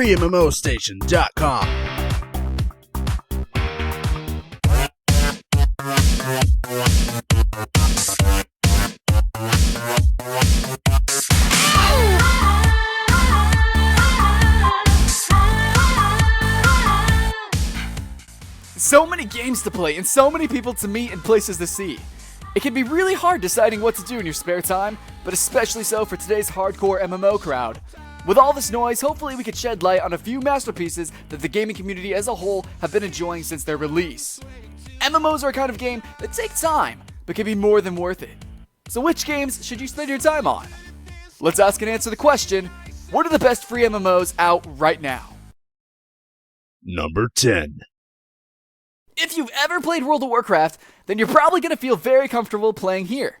freemmmostation.com. So many games to play and so many people to meet and places to see. It can be really hard deciding what to do in your spare time, but especially so for today's hardcore MMO crowd. With all this noise, hopefully we could shed light on a few masterpieces that the gaming community as a whole have been enjoying since their release. MMOs are a kind of game that take time, but can be more than worth it. So which games should you spend your time on? Let's ask and answer the question, what are the best free MMOs out right now? Number 10. If you've ever played World of Warcraft, then you're probably going to feel very comfortable playing here.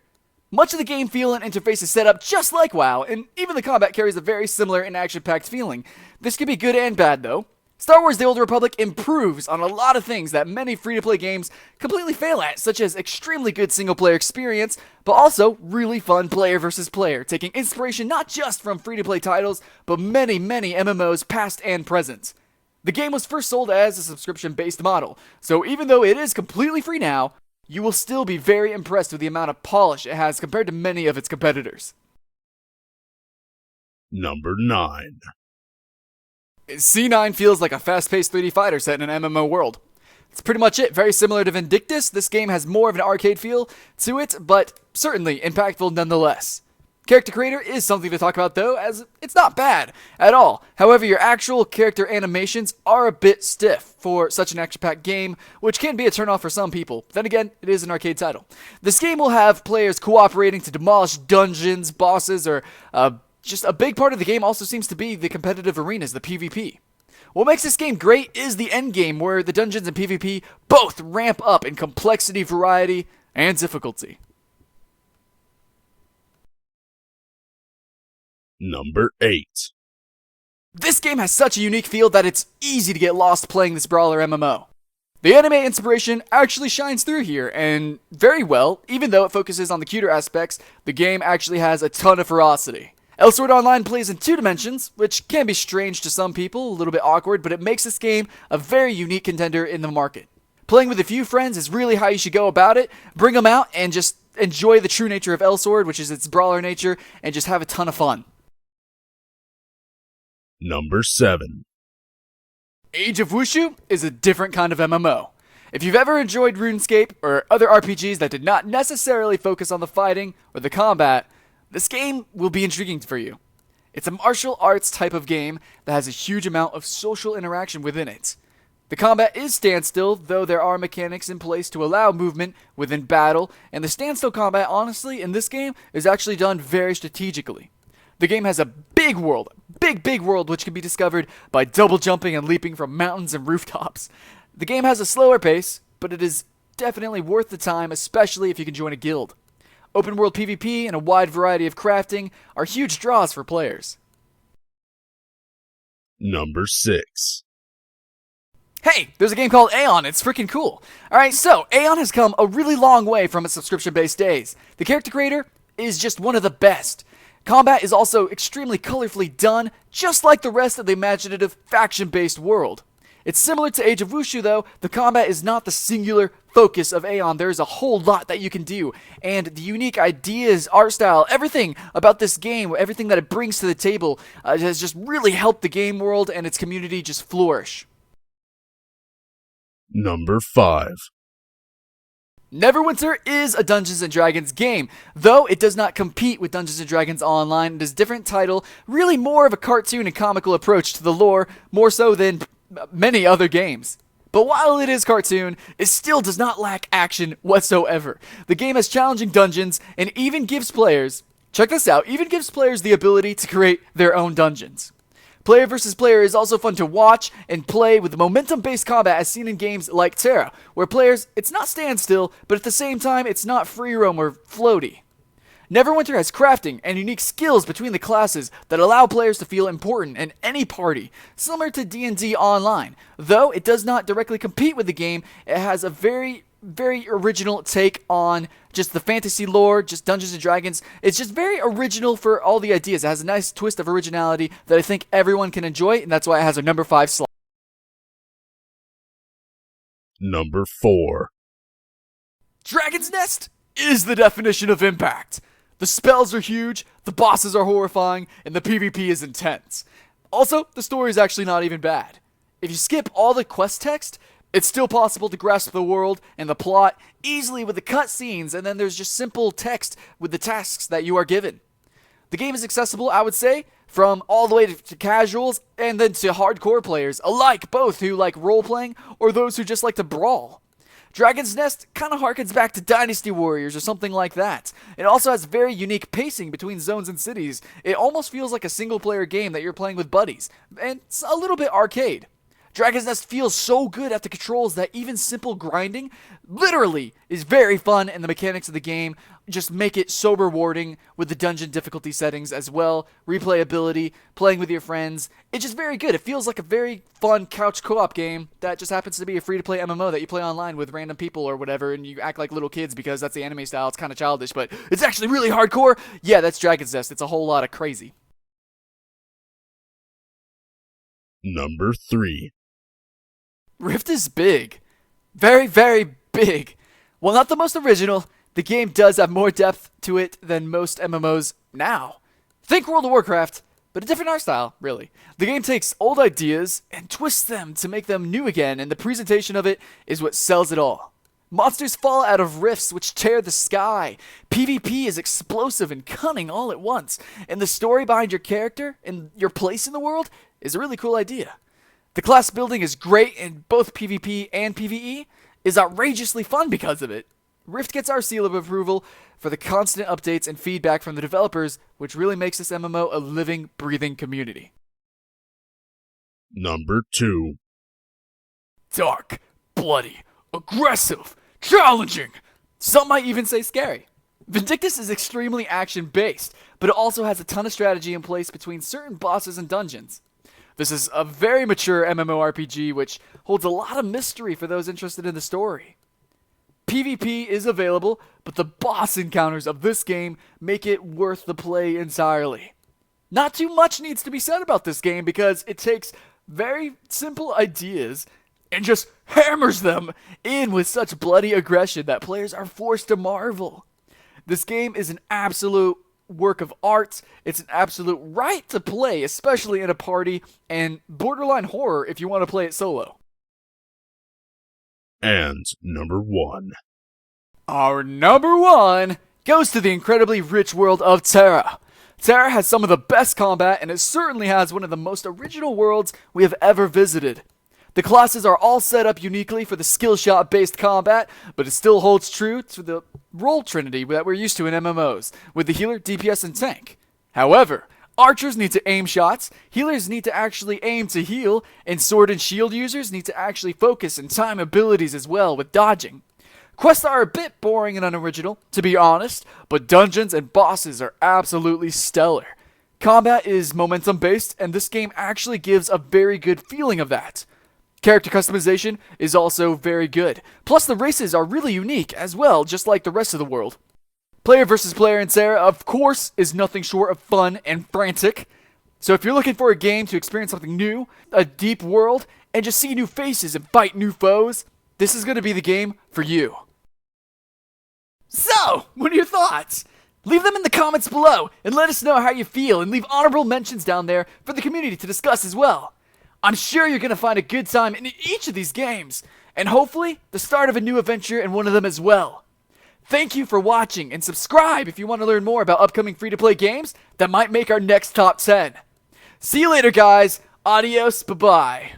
Much of the game feel and interface is set up just like WoW, and even the combat carries a very similar and action-packed feeling. This can be good and bad though. Star Wars The Old Republic improves on a lot of things that many free-to-play games completely fail at, such as extremely good single-player experience, but also really fun player versus player, taking inspiration not just from free-to-play titles, but many MMOs past and present. The game was first sold as a subscription-based model, so even though it is completely free now, you will still be very impressed with the amount of polish it has compared to many of its competitors. Number 9. C9 feels like a fast-paced 3D fighter set in an MMO world. That's pretty much it. Very similar to Vindictus, this game has more of an arcade feel to it, but certainly impactful nonetheless. Character creator is something to talk about though, as it's not bad at all. However, your actual character animations are a bit stiff for such an action-packed game, which can be a turnoff for some people. Then again, it is an arcade title. This game will have players cooperating to demolish dungeons, bosses, or just a big part of the game also seems to be the competitive arenas, the PvP. What makes this game great is the end game, where the dungeons and PvP both ramp up in complexity, variety, and difficulty. Number 8. This game has such a unique feel that it's easy to get lost playing this brawler MMO. The anime inspiration actually shines through here, and very well, even though it focuses on the cuter aspects, the game actually has a ton of ferocity. Elsword Online plays in 2 dimensions, which can be strange to some people, a little bit awkward, but it makes this game a very unique contender in the market. Playing with a few friends is really how you should go about it. Bring them out and just enjoy the true nature of Elsword, which is its brawler nature, and just have a ton of fun. Number 7. Age of Wushu is a different kind of MMO. If you've ever enjoyed RuneScape or other RPGs that did not necessarily focus on the fighting or the combat, this game will be intriguing for you. It's a martial arts type of game that has a huge amount of social interaction within it. The combat is standstill, though there are mechanics in place to allow movement within battle, and the standstill combat, honestly, in this game is actually done very strategically. The game has a big world which can be discovered by double jumping and leaping from mountains and rooftops. The game has a slower pace, but it is definitely worth the time, especially if you can join a guild. Open world PvP and a wide variety of crafting are huge draws for players. Number 6. Hey, there's a game called Aeon, it's freaking cool. Alright, so Aeon has come a really long way from its subscription-based days. The character creator is just one of the best. Combat is also extremely colorfully done, just like the rest of the imaginative, faction-based world. It's similar to Age of Wushu though, the combat is not the singular focus of Aeon. There's a whole lot that you can do, and the unique ideas, art style, everything about this game, everything that it brings to the table, has just really helped the game world and its community just flourish. Number 5. Neverwinter is a Dungeons & Dragons game, though it does not compete with Dungeons & Dragons Online. It is a different title, really more of a cartoon and comical approach to the lore, more so than many other games. But while it is cartoon, it still does not lack action whatsoever. The game has challenging dungeons and even gives players, check this out, even gives players the ability to create their own dungeons. Player versus player is also fun to watch and play with the momentum-based combat as seen in games like Terra, where players, it's not standstill, but at the same time, it's not free roam or floaty. Neverwinter has crafting and unique skills between the classes that allow players to feel important in any party, similar to D&D Online. Though it does not directly compete with the game, it has a very very original take on just the fantasy lore, just Dungeons and Dragons. It's just very original for all the ideas. It has a nice twist of originality that I think everyone can enjoy, and that's why it has a number 5 slot. Number 4. Dragon's Nest is the definition of impact. The spells are huge, the bosses are horrifying, and the PvP is intense. Also, the story is actually not even bad. If you skip all the quest text, it's still possible to grasp the world and the plot easily with the cutscenes, and then there's just simple text with the tasks that you are given. The game is accessible, I would say, from all the way to casuals and then to hardcore players alike, both who like role-playing or those who just like to brawl. Dragon's Nest kind of harkens back to Dynasty Warriors or something like that. It also has very unique pacing between zones and cities. It almost feels like a single-player game that you're playing with buddies, and it's a little bit arcade. Dragon's Nest feels so good at the controls that even simple grinding literally is very fun, and the mechanics of the game just make it so rewarding with the dungeon difficulty settings as well, replayability, playing with your friends. It's just very good. It feels like a very fun couch co-op game that just happens to be a free-to-play MMO that you play online with random people or whatever, and you act like little kids because that's the anime style. It's kind of childish, but it's actually really hardcore. Yeah, that's Dragon's Nest. It's a whole lot of crazy. Number 3. Rift is big. Very, very big. While not the most original, the game does have more depth to it than most MMOs now. Think World of Warcraft, but a different art style, really. The game takes old ideas and twists them to make them new again, and the presentation of it is what sells it all. Monsters fall out of rifts which tear the sky. PvP is explosive and cunning all at once, and the story behind your character and your place in the world is a really cool idea. The class building is great, and both PvP and PvE is outrageously fun because of it. Rift gets our seal of approval for the constant updates and feedback from the developers, which really makes this MMO a living, breathing community. Number 2. Dark, bloody, aggressive, challenging. Some might even say scary. Vindictus is extremely action-based, but it also has a ton of strategy in place between certain bosses and dungeons. This is a very mature MMORPG which holds a lot of mystery for those interested in the story. PvP is available, but the boss encounters of this game make it worth the play entirely. Not too much needs to be said about this game because it takes very simple ideas and just hammers them in with such bloody aggression that players are forced to marvel. This game is an absolute work of art. It's an absolute right to play, especially in a party, and borderline horror if you want to play it solo. And number 1. Our number 1 goes to the incredibly rich world of Terra. Terra has some of the best combat, and it certainly has one of the most original worlds we have ever visited. The classes are all set up uniquely for the skill shot based combat, but it still holds true to the role trinity that we're used to in MMOs, with the healer, DPS, and tank. However, archers need to aim shots, healers need to actually aim to heal, and sword and shield users need to actually focus and time abilities as well with dodging. Quests are a bit boring and unoriginal, to be honest, but dungeons and bosses are absolutely stellar. Combat is momentum based, and this game actually gives a very good feeling of that. Character customization is also very good. Plus, the races are really unique as well, just like the rest of the world. Player versus player in Terra, of course, is nothing short of fun and frantic. So if you're looking for a game to experience something new, a deep world, and just see new faces and fight new foes, this is going to be the game for you. So, what are your thoughts? Leave them in the comments below, and let us know how you feel, and leave honorable mentions down there for the community to discuss as well. I'm sure you're going to find a good time in each of these games, and hopefully the start of a new adventure in one of them as well. Thank you for watching, and subscribe if you want to learn more about upcoming free-to-play games that might make our next top 10. See you later, guys. Adios, bye-bye.